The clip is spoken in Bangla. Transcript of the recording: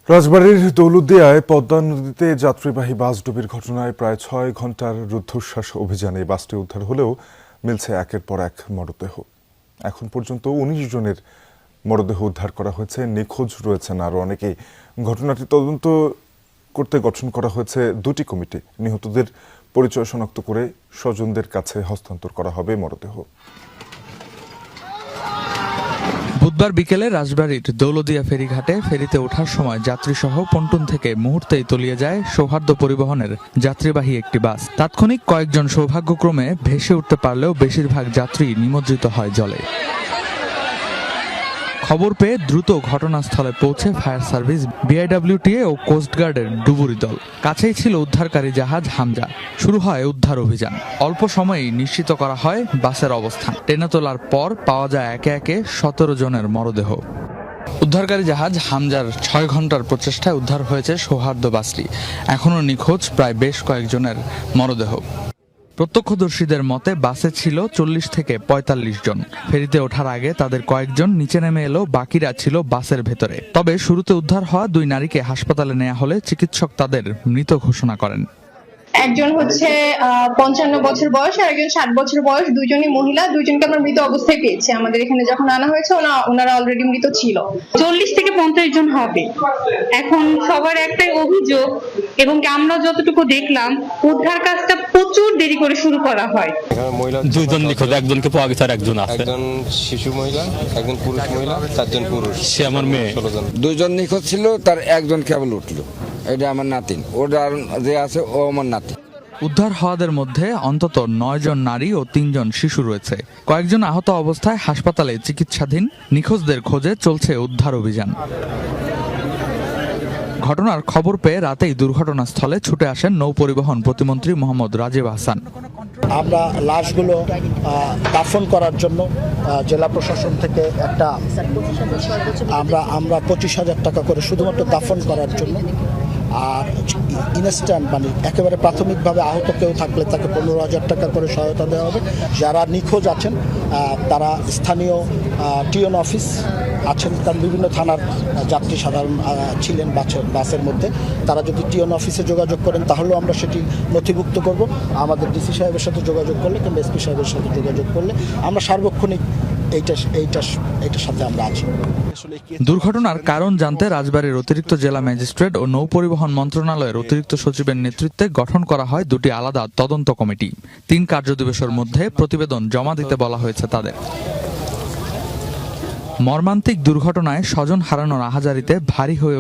রাজবাড়ীর দৌলতদিয়ায় পদ্মা নদীতে যাত্রীবাহী বাস ডুবির ঘটনায় প্রায় ৬ ঘন্টার রুদ্ধশ্বাস অভিযানে বাসটি উদ্ধার হলেও মিলছে একের পর এক মরদেহ। এখন পর্যন্ত ১৯ জনের মরদেহ উদ্ধার করা হয়েছে, নিখোঁজ রয়েছেন আরও অনেকেই। ঘটনাটি তদন্ত করতে গঠন করা হয়েছে দুটি কমিটি। নিহতদের পরিচয় শনাক্ত করে স্বজনদের কাছে হস্তান্তর করা হবে মরদেহ। বুধবার বিকেলে রাজবাড়ীর দৌলতদিয়া ফেরিঘাটে ফেরিতে ওঠার সময় যাত্রীসহ পন্টুন থেকে মুহূর্তেই তলিয়ে যায় সৌহার্দ্য পরিবহনের যাত্রীবাহী একটি বাস। তাৎক্ষণিক কয়েকজন সৌভাগ্যক্রমে ভেসে উঠতে পারলেও বেশিরভাগ যাত্রী নিমজ্জিত হয় জলে। খবর পেয়ে দ্রুত ঘটনাস্থলে পৌঁছে ফায়ার সার্ভিস, বিআইডব্লিউটিএ ও কোস্টগার্ডের ডুবুরি দল। কাছেই ছিল উদ্ধারকারী জাহাজ হামজা। শুরু হয় উদ্ধার অভিযান। অল্প সময়েই নিশ্চিত করা হয় বাসের অবস্থান। টেনে তোলার পর পাওয়া যায় একে একে ১৭ জনের মরদেহ। উদ্ধারকারী জাহাজ হামজার ৬ ঘন্টার প্রচেষ্টায় উদ্ধার হয়েছে সৌহার্দ্য বাসটি। এখনও নিখোঁজ প্রায় বেশ কয়েকজনের মরদেহ। প্রত্যক্ষদর্শীদের মতে বাসে ছিল ৪০ থেকে ৪৫ জন। ফেরিতে ওঠার আগে তাদের কয়েকজন নিচে নেমে এলেও বাকিরা ছিল বাসের ভেতরে। তবে শুরুতে উদ্ধার হওয়া ২ নারীকে হাসপাতালে নেওয়া হলে চিকিৎসক তাদের মৃত ঘোষণা করেন। একজন হচ্ছে ৫৫ বছর বয়স আর একজন ৬০ বছর বয়স, দুইজনই মহিলা। দুইজনকে আমরা মৃত অবস্থায় পেয়েছি। আমাদের এখানে যখন আনা হয়েছে ওনারা অলরেডি মৃত ছিল। ৪০ থেকে ৫০ জন হবে। এখন সবার একটাই অভিযোগ, এবং আমরা যতটুকু দেখলাম উদ্ধার কাজটা প্রচুর দেরি করে শুরু করা হয়। দুইজন নিখোঁজ, একজনকে পাওয়া গেছে আর একজন আছে। একজন শিশু মহিলা, একজন পুরুষ মহিলা, ৪ জন পুরুষ। সে আমার মেয়ে। ১৬ জন। ২ জন নিখোঁজ ছিল, তার একজন কেবল উঠলো। এটা আমার নাতিন, ওটা যে আছে ও আমার নাতি। উদ্ধার হওয়াদের মধ্যে অন্তত ৯ জন নারী ও ৩ জন শিশু রয়েছে। কয়েকজন আহত অবস্থায় হাসপাতালে চিকিৎসাধীন। নিখোঁজদের খোঁজে চলছে উদ্ধার অভিযান। ঘটনার খবর পেয়ে রাতেই দুর্ঘটনাস্থলে ছুটে আসেন নৌপরিবহন প্রতিমন্ত্রী মোহাম্মদ রাজীব হাসান। আমরা লাশগুলো দাফন করার জন্য জেলা প্রশাসন থেকে একটা আমরা ২৫,০০০ টাকা করে শুধুমাত্র দাফন করার জন্য, আর ইনস্ট্যান্ট মানে একেবারে প্রাথমিকভাবে আহত কেউ থাকলে তাকে ১৫,০০০ টাকা করে সহায়তা দেওয়া হবে। যারা নিখোঁজ আছেন তারা স্থানীয় টিওন অফিস আছেন, কারণ বিভিন্ন থানার যাত্রী সাধারণ ছিলেন বাসের মধ্যে। তারা যদি টিওন অফিসে যোগাযোগ করেন তাহলেও আমরা সেটি নথিভুক্ত করব। আমাদের ডিসি সাহেবের সাথে যোগাযোগ করলে কিংবা এসপি সাহেবের সাথে যোগাযোগ করলে আমরা সার্বক্ষণিক এইটার সাথে আমরা আছি। দুর্ঘটনার কারণ জানতে রাজবাড়ীর অতিরিক্ত জেলা ম্যাজিস্ট্রেট ও নৌপরিবহন মন্ত্রণালয়ের অতিরিক্ত সচিবের নেতৃত্বে গঠন করা হয় দুটি আলাদা তদন্ত কমিটি। ৩ কার্যদিবসের মধ্যে প্রতিবেদন জমা দিতে বলা হয়েছে তাদের। মর্মান্তিক দুর্ঘটনায় স্বজন হারানোর আহাজারিতে ভারী হয়ে